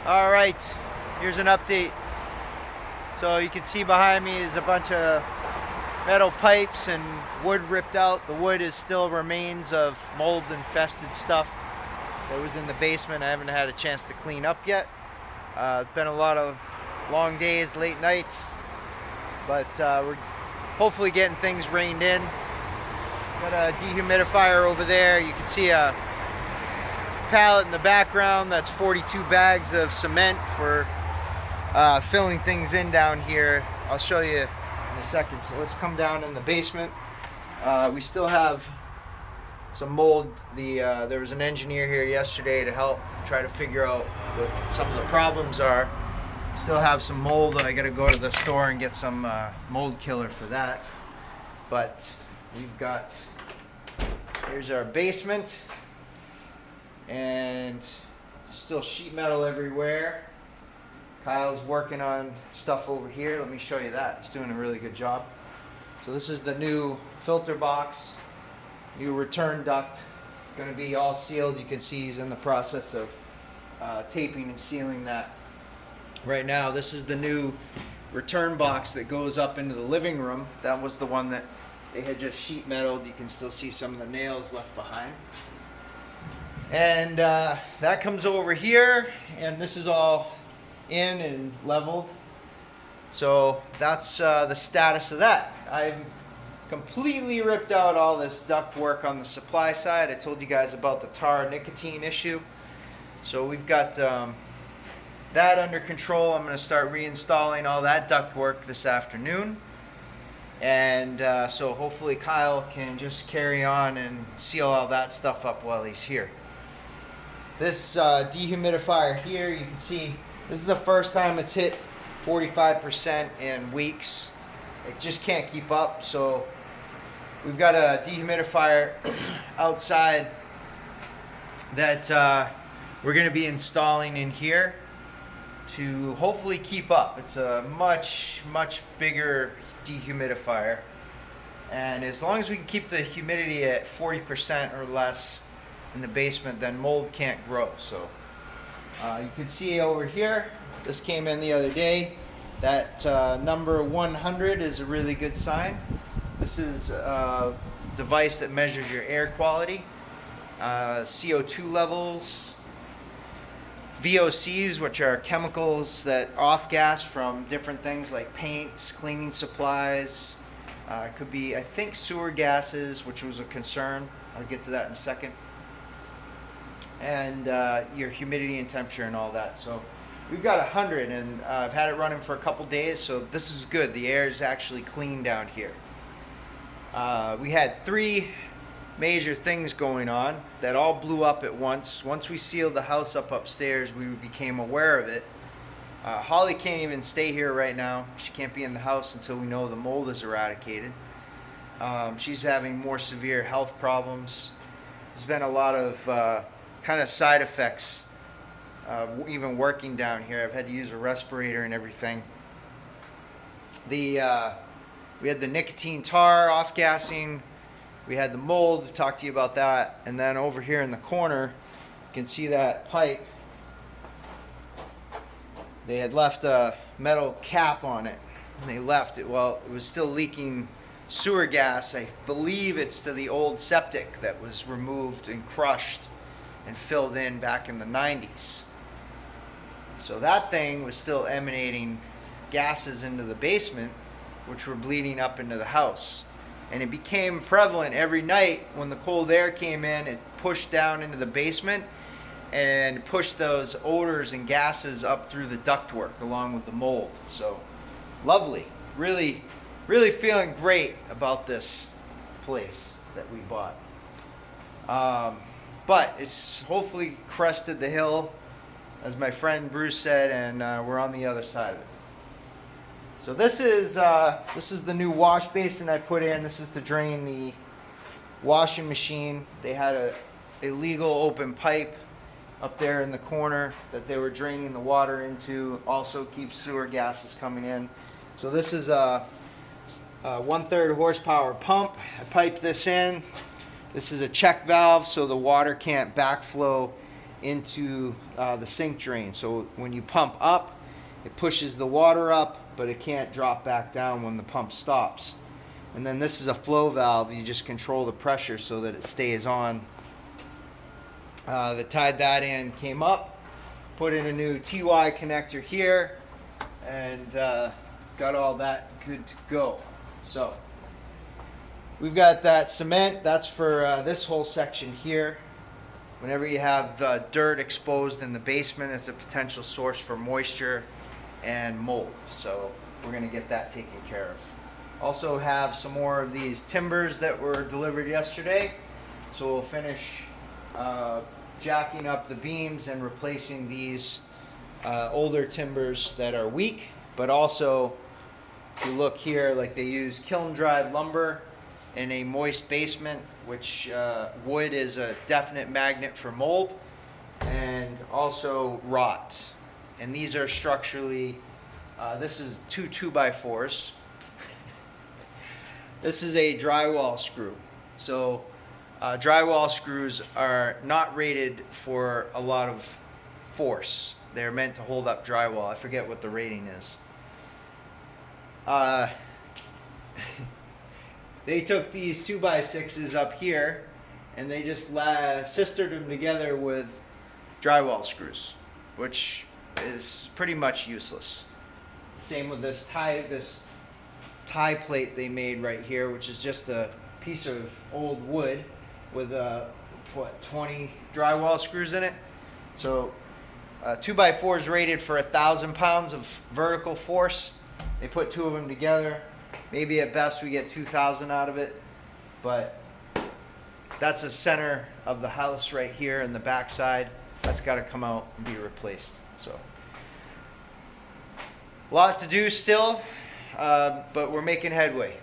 All right, here's an update. So you can see behind me is a bunch of metal pipes and wood ripped out. The wood is still remains of mold infested stuff that was in the basement. I haven't had a chance to clean up yet. It's been a lot of long days, late nights, but we're hopefully getting things reined in. Got a dehumidifier over there. You can see a pallet in the background. That's 42 bags of cement for filling things in down here. I'll show you in a second. So let's come down in the basement. We still have some mold. There was an engineer here yesterday to help try to figure out what some of the problems are. Still have some mold. I gotta go to the store and get some mold killer for that. But we've got, here's our basement, and still sheet metal everywhere. Kyle's working on stuff over here. Let me show you that. He's doing a really good job. So this is the new filter box, new return duct. It's going to be all sealed. You can see he's in the process of taping and sealing that right now. This is the new return box that goes up into the living room. That was the one that they had just sheet metaled. You can still see some of the nails left behind. And that comes over here, and this is all in and leveled. So that's the status of that. I've completely ripped out all this duct work on the supply side. I told you guys about the tar nicotine issue. So we've got that under control. I'm going to start reinstalling all that duct work this afternoon. And so hopefully Kyle can just carry on and seal all that stuff up while he's here. This dehumidifier here, you can see this is the first time it's hit 45% in weeks. It just can't keep up. So we've got a dehumidifier outside that we're going to be installing in here to hopefully keep up. It's a much bigger dehumidifier, and as long as we can keep the humidity at 40% or less in the basement, then mold can't grow. So you can see over here, this came in the other day, that number 100 is a really good sign. This is a device that measures your air quality, CO2 levels, VOCs, which are chemicals that off gas from different things like paints, cleaning supplies. It could be, I think, sewer gases, which was a concern. I'll get to that in a second. And your humidity and temperature and all that. So we've got 100, and I've had it running for a couple days, so this is good. The air is actually clean down here. We had 3 major things going on that all blew up at once. Once we sealed the house up upstairs, we became aware of it. Holly can't even stay here right now. She can't be in the house until we know the mold is eradicated. She's having more severe health problems. There's been a lot of kind of side effects even working down here. I've had to use a respirator and everything. We had the nicotine tar off gassing. We had the mold. I've talked to you about that. And then over here in the corner, you can see that pipe. They had left a metal cap on it, and they left it. Well, it was still leaking sewer gas. I believe it's to the old septic that was removed and crushed and filled in back in the 90s. So that thing was still emanating gases into the basement, which were bleeding up into the house. And it became prevalent every night when the cold air came in. It pushed down into the basement and pushed those odors and gases up through the ductwork along with the mold. So lovely. Really feeling great about this place that we bought. But it's hopefully crested the hill, as my friend Bruce said, and we're on the other side of it. So this is the new wash basin I put in. This is to drain the washing machine. They had a illegal open pipe up there in the corner that they were draining the water into. Also keeps sewer gases coming in. So this is a 1/3 horsepower pump. I piped this in. This is a check valve so the water can't backflow into the sink drain. So when you pump up, it pushes the water up, but it can't drop back down when the pump stops. And then this is a flow valve. You just control the pressure so that it stays on. They tied that in, came up, put in a new TY connector here, and got all that good to go. So we've got that cement. That's for this whole section here. Whenever you have dirt exposed in the basement, it's a potential source for moisture and mold. So we're going to get that taken care of. Also have some more of these timbers that were delivered yesterday. So we'll finish jacking up the beams and replacing these older timbers that are weak. But also, if you look here, like they use kiln-dried lumber in a moist basement, which wood is a definite magnet for mold, and also rot. And these are structurally, this is two 2x4s. This is a drywall screw. So drywall screws are not rated for a lot of force. They're meant to hold up drywall. I forget what the rating is. They took these 2x6s up here and they just sistered them together with drywall screws, which is pretty much useless. Same with this tie plate they made right here, which is just a piece of old wood with 20 drywall screws in it. So 2x4 is rated for 1,000 pounds of vertical force. They put two of them together. Maybe at best we get 2,000 out of it, but that's the center of the house right here in the backside. That's got to come out and be replaced. So a lot to do still, but we're making headway.